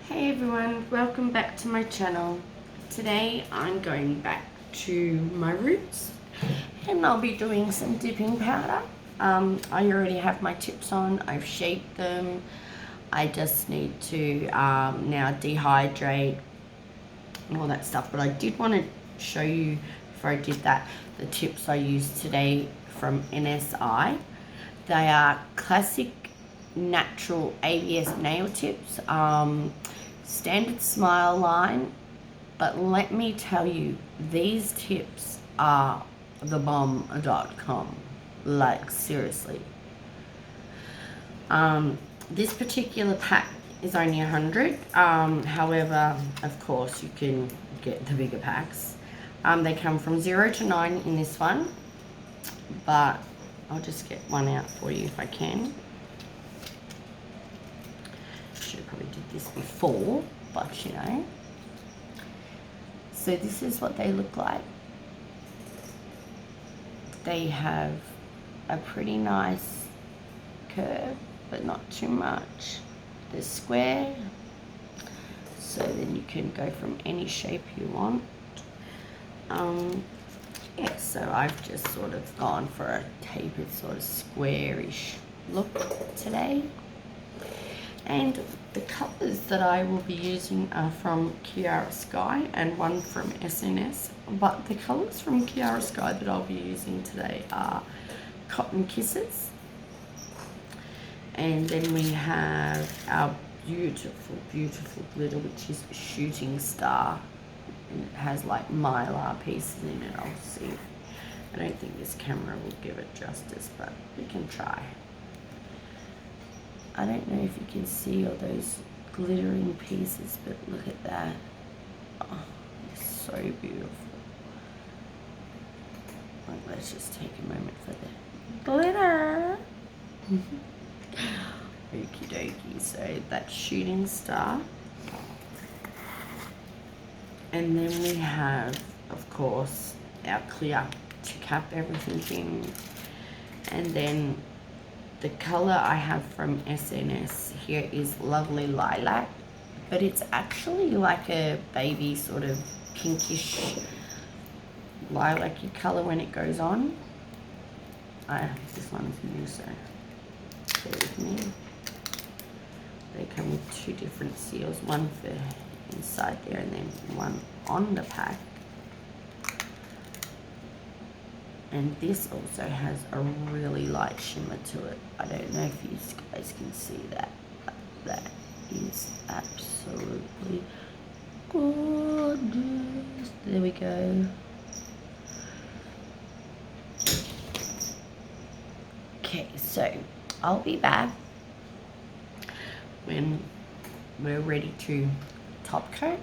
Hey everyone, welcome back to my channel. Today I'm going back to my roots and I'll be doing some dipping powder. I already have my tips on, I've shaped them. I just need to now dehydrate and all that stuff, but I did want to show you before I did that the tips I used today from NSI. They are classic natural ABS nail tips, standard smile line, but let me tell you, these tips are the bomb.com, like seriously. This particular pack is only 100, however, of course you can get the bigger packs. They come from 0 to 9 in this one, but I'll just get one out for you if I can. Should have probably did this before, but you know. So this is what they look like. They have a pretty nice curve, but not too much. They're square, so then you can go from any shape you want. Yeah, so I've just sort of gone for a tapered sort of squarish look today. And the colours that I will be using are from Kiara Sky and one from SNS. But the colours from Kiara Sky that I'll be using today are Cotton Kisses. And then we have our beautiful, beautiful glitter, which is Shooting Star. And it has like mylar pieces in it. I'll see. I don't think this camera will give it justice, but we can try. I don't know if you can see all those glittering pieces, but look at that. Oh, it's so beautiful. Like, let's just take a moment for the glitter. Okie dokie, so that's Shooting Star. And then we have, of course, our clear to cap everything in. And then the color I have from SNS here is Lovely Lilac, but it's actually like a baby sort of pinkish lilac-y color when it goes on. This one's new, so bear with me. They come with two different seals, one for inside there and then one on the pack. And this also has a really light shimmer to it. I don't know if you guys can see that, but that is absolutely gorgeous. There we go. Okay, so I'll be back when we're ready to top coat.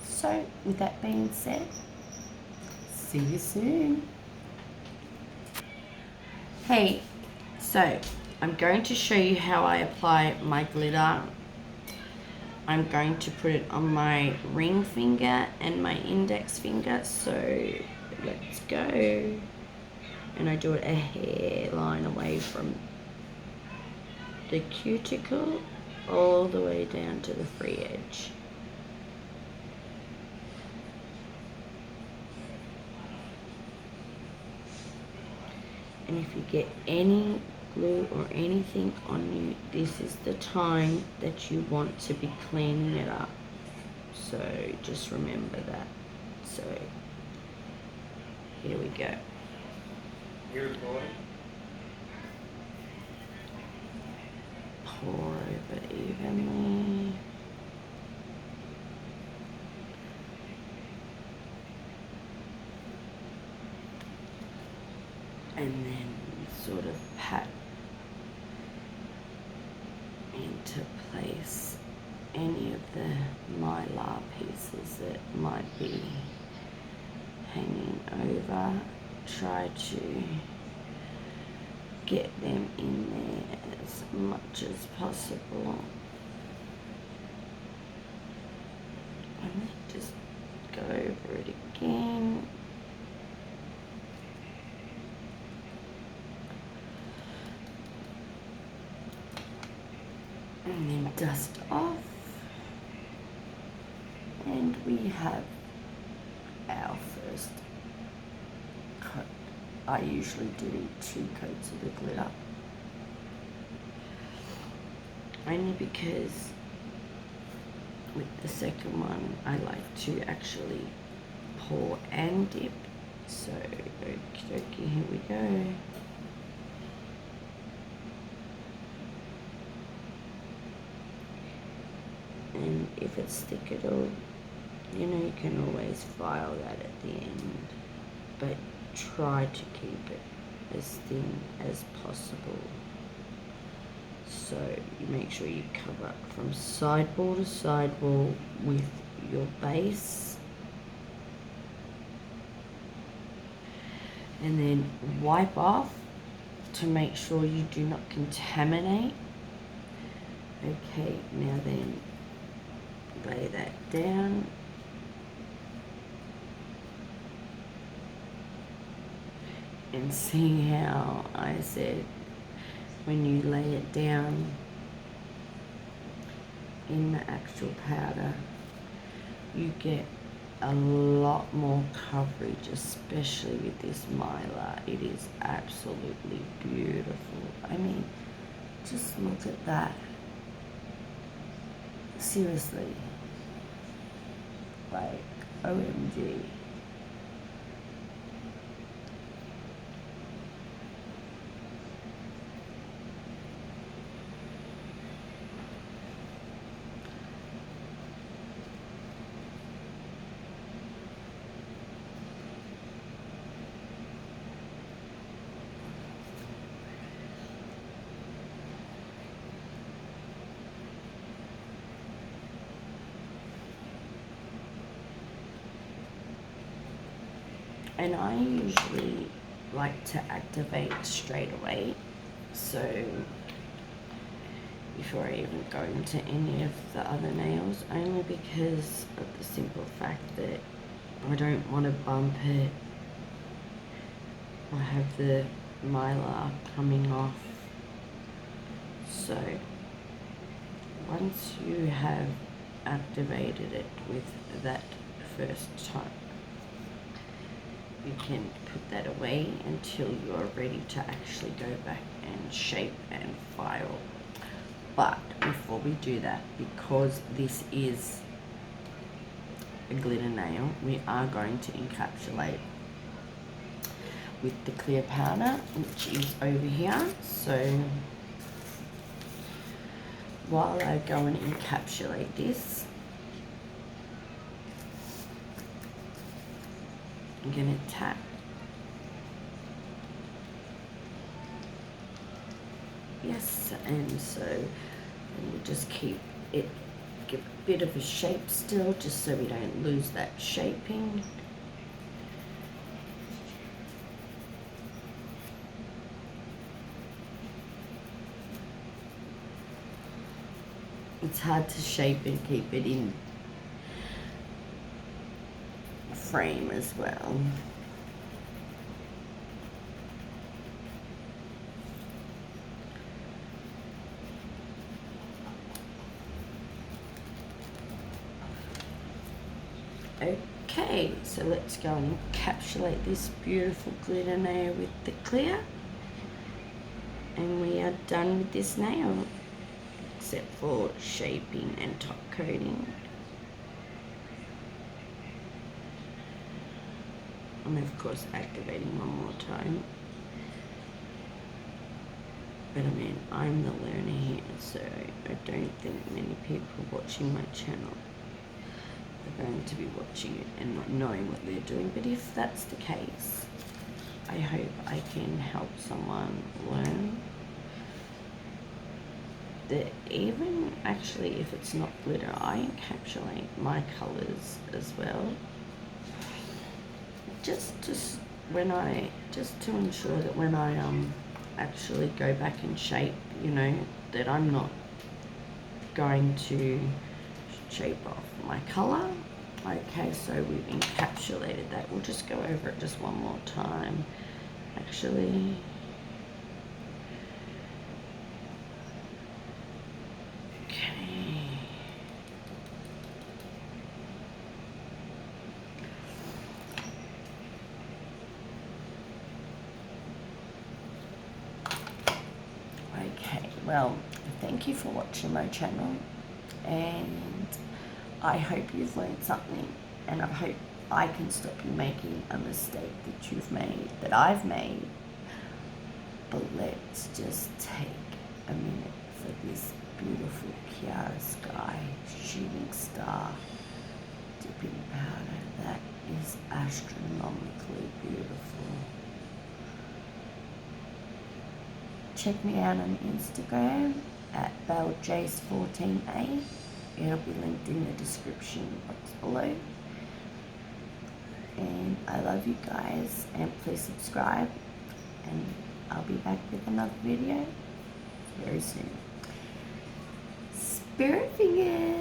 So with that being said, see you soon. Hey, so I'm going to show you how I apply my glitter. I'm going to put it on my ring finger and my index finger, so let's go. And I do it a hairline away from the cuticle all the way down to the free edge. And if you get any glue or anything on you, this is the time that you want to be cleaning it up. So just remember that. So here we go. Here's boy. Pour over evenly. And then sort of pat into place any of the mylar pieces that might be hanging over. Try to get them in there as much as possible. And then just go over it again. And And then dust off. And we have our first coat. I usually do 2 coats of the glitter. Only because with the second one I like to actually pour and dip. So, okie dokie, here we go. And if it's thick at all, you know, you can always file that at the end, but try to keep it as thin as possible. So you make sure you cover up from sidewall to sidewall with your base, and then wipe off to make sure you do not contaminate. Okay, now then lay that down. And see how I said when you lay it down in the actual powder, you get a lot more coverage, especially with this mylar. It is absolutely beautiful. I mean, just look at that. Seriously. Like, OMG. And I usually like to activate straight away, so before I even go into any of the other nails, only because of the simple fact that I don't want to bump it. I have the mylar coming off, so once you have activated it with that first time, you can put that away until you're ready to actually go back and shape and file. But before we do that, because this is a glitter nail, we are going to encapsulate with the clear powder, which is over here. So while I go and encapsulate this, I'm going to tap yes, and so we'll just keep it, give a bit of a shape still, just so we don't lose that shaping. It's hard to shape and keep it in frame as well. Okay, so let's go and encapsulate this beautiful glitter nail with the clear, and we are done with this nail, except for shaping and top coating. And of course activating one more time. But I mean, I'm the learner here, so I don't think many people watching my channel are going to be watching it and not knowing what they're doing. But if that's the case, I hope I can help someone learn that even actually if it's not glitter, I encapsulate my colors as well. Just to ensure that when I actually go back and shape, you know, that I'm not going to shape off my color. Okay, so we've encapsulated that. We'll just go over it just one more time. Actually, well, thank you for watching my channel, and I hope you've learned something, and I hope I can stop you making a mistake that you've made, that I've made. But let's just take a minute for this beautiful Kiara Sky Shooting Star dipping powder that is astronomically beautiful. Check me out on Instagram at beljace14a. It'll be linked in the description box below. And I love you guys, and please subscribe, and I'll be back with another video very soon. Spirit fingers!